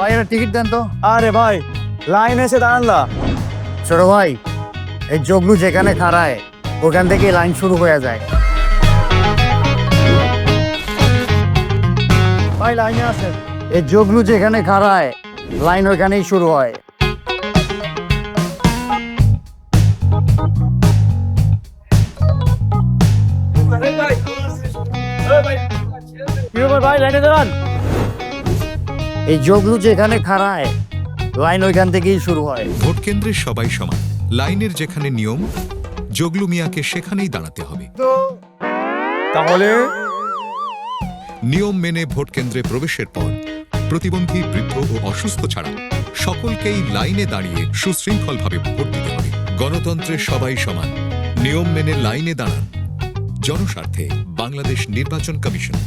ভাই একটা টিকিট দেন তো। আরে ভাই লাইন এসে দাঁড়ানলা। ছোট ভাই, এই জগলু যেখানে খাড়ায় ওখান থেকে লাইন শুরু হয়ে যায়। ভাই লাইনে আছে। এই জগলু যেখানে খাড়ায় লাইন ওইখানেই শুরু হয়। কি ব্যাপার ভাই, লাইনে দাঁড়ান। এই জগলু যেখানে খাড়ায় লাইন ওইখান থেকেই শুরু হয়। ভোট কেন্দ্রে সবাই সমান, লাইনের যেখানে নিয়ম, জগলু মিয়াকে সেখানেই দাঁড়াতে হবে। তাহলে নিয়ম মেনে ভোট কেন্দ্রে প্রবেশের পর প্রতিবন্ধী, বৃদ্ধ ও অসুস্থ ছাড়া সকলকেই লাইনে দাঁড়িয়ে সুশৃঙ্খলভাবে ভোট দিতে হবে। গণতন্ত্রে সবাই সমান, নিয়ম মেনে লাইনে দাঁড়ান। জনস্বার্থে বাংলাদেশ নির্বাচন কমিশন।